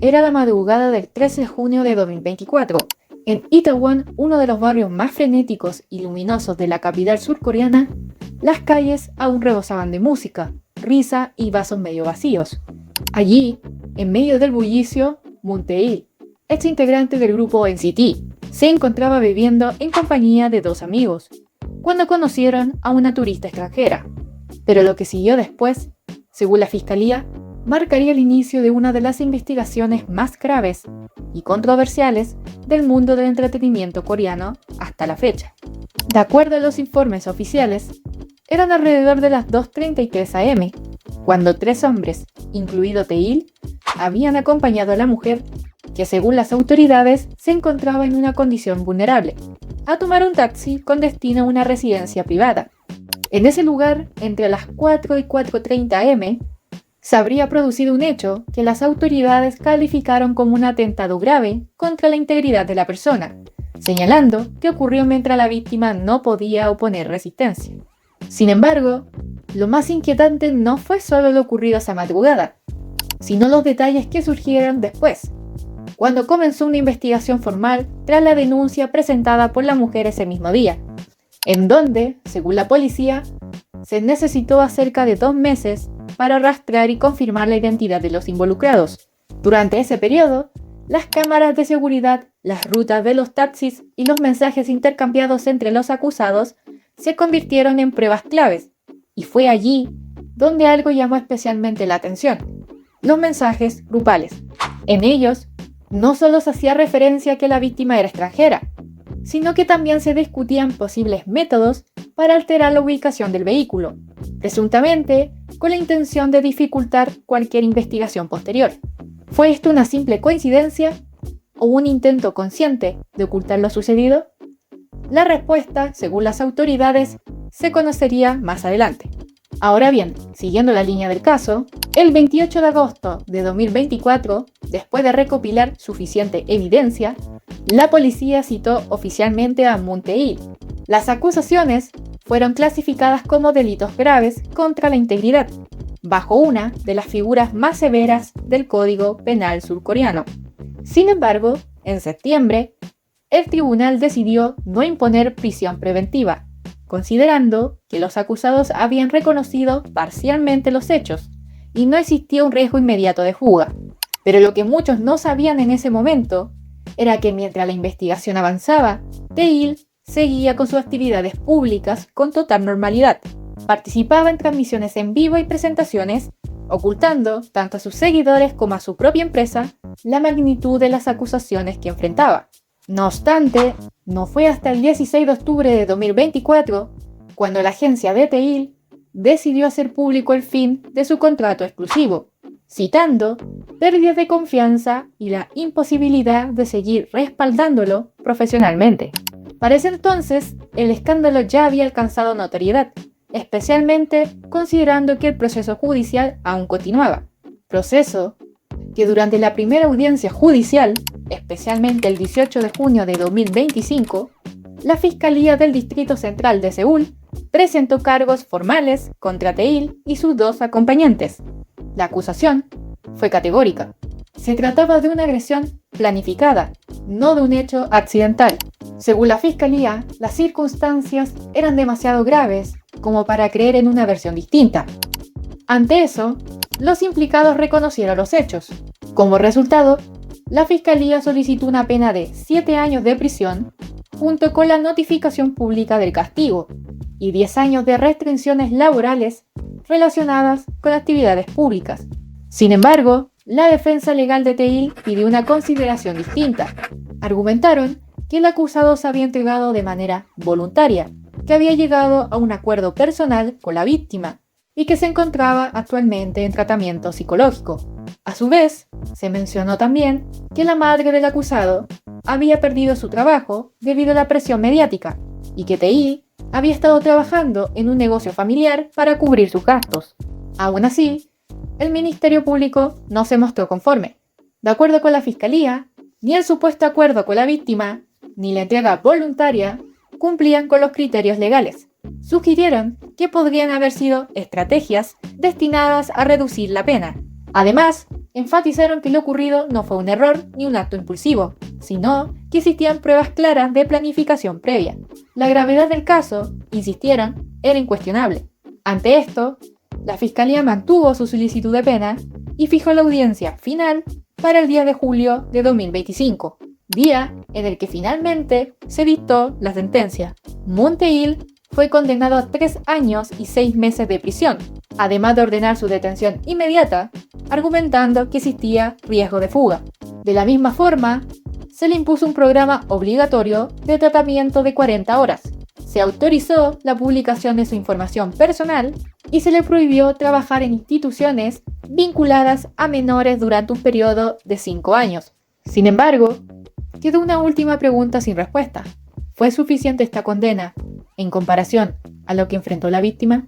Era la madrugada del 13 de junio de 2024. En Itaewon, uno de los barrios más frenéticos y luminosos de la capital surcoreana, las calles aún rebosaban de música, risa y vasos medio vacíos. Allí, en medio del bullicio, Moon Tae-il, ex integrante del grupo NCT, se encontraba bebiendo en compañía de dos amigos, cuando conocieron a una turista extranjera. Pero lo que siguió después, según la fiscalía, marcaría el inicio de una de las investigaciones más graves y controversiales del mundo del entretenimiento coreano hasta la fecha. De acuerdo a los informes oficiales, eran alrededor de las 2:33 am, cuando tres hombres, incluido Tae-il, habían acompañado a la mujer, que según las autoridades se encontraba en una condición vulnerable, a tomar un taxi con destino a una residencia privada. En ese lugar, entre las 4 y 4:30 am, se habría producido un hecho que las autoridades calificaron como un atentado grave contra la integridad de la persona, señalando que ocurrió mientras la víctima no podía oponer resistencia. Sin embargo, lo más inquietante no fue solo lo ocurrido esa madrugada, sino los detalles que surgieron después, cuando comenzó una investigación formal tras la denuncia presentada por la mujer ese mismo día, en donde, según la policía, se necesitó cerca de 2 meses para rastrear y confirmar la identidad de los involucrados. Durante ese periodo, las cámaras de seguridad, las rutas de los taxis y los mensajes intercambiados entre los acusados se convirtieron en pruebas claves, y fue allí donde algo llamó especialmente la atención: los mensajes grupales. En ellos, no solo se hacía referencia a que la víctima era extranjera, sino que también se discutían posibles métodos para alterar la ubicación del vehículo, presuntamente con la intención de dificultar cualquier investigación posterior. ¿Fue esto una simple coincidencia o un intento consciente de ocultar lo sucedido? La respuesta, según las autoridades, se conocería más adelante. Ahora bien, siguiendo la línea del caso, el 28 de agosto de 2024, después de recopilar suficiente evidencia, la policía citó oficialmente a Moon Tae-il. Las acusaciones fueron clasificadas como delitos graves contra la integridad, bajo una de las figuras más severas del Código Penal surcoreano. Sin embargo, en septiembre, el tribunal decidió no imponer prisión preventiva, considerando que los acusados habían reconocido parcialmente los hechos y no existía un riesgo inmediato de fuga. Pero lo que muchos no sabían en ese momento era que mientras la investigación avanzaba, Tae-il seguía con sus actividades públicas con total normalidad. Participaba en transmisiones en vivo y presentaciones, ocultando tanto a sus seguidores como a su propia empresa la magnitud de las acusaciones que enfrentaba. No obstante, no fue hasta el 16 de octubre de 2024 cuando la agencia de Tae-il decidió hacer público el fin de su contrato exclusivo, citando pérdidas de confianza y la imposibilidad de seguir respaldándolo profesionalmente. Para ese entonces, el escándalo ya había alcanzado notoriedad, especialmente considerando que el proceso judicial aún continuaba. Proceso que durante la primera audiencia judicial, especialmente el 18 de junio de 2025, la Fiscalía del Distrito Central de Seúl presentó cargos formales contra Tae-il y sus dos acompañantes. La acusación fue categórica. Se trataba de una agresión planificada, no de un hecho accidental. Según la Fiscalía, las circunstancias eran demasiado graves como para creer en una versión distinta. Ante eso, los implicados reconocieron los hechos. Como resultado, la Fiscalía solicitó una pena de 7 años de prisión, junto con la notificación pública del castigo, y 10 años de restricciones laborales relacionadas con actividades públicas. Sin embargo, la defensa legal de Tae-il pidió una consideración distinta. Argumentaron que el acusado se había entregado de manera voluntaria, que había llegado a un acuerdo personal con la víctima y que se encontraba actualmente en tratamiento psicológico. A su vez, se mencionó también que la madre del acusado había perdido su trabajo debido a la presión mediática y que Tae-il había estado trabajando en un negocio familiar para cubrir sus gastos. Aún así, el Ministerio Público no se mostró conforme. De acuerdo con la Fiscalía, ni el supuesto acuerdo con la víctima, ni la entrega voluntaria cumplían con los criterios legales. Sugirieron que podrían haber sido estrategias destinadas a reducir la pena. Además, enfatizaron que lo ocurrido no fue un error ni un acto impulsivo, sino que existían pruebas claras de planificación previa. La gravedad del caso, insistieron, era incuestionable. Ante esto, la Fiscalía mantuvo su solicitud de pena y fijó la audiencia final para el 10 de julio de 2025, día en el que finalmente se dictó la sentencia. Monteil fue condenado a 3 años y 6 meses de prisión, además de ordenar su detención inmediata, argumentando que existía riesgo de fuga. De la misma forma, se le impuso un programa obligatorio de tratamiento de 40 horas. Se autorizó la publicación de su información personal y se le prohibió trabajar en instituciones vinculadas a menores durante un periodo de 5 años. Sin embargo, quedó una última pregunta sin respuesta. ¿Fue suficiente esta condena en comparación a lo que enfrentó la víctima?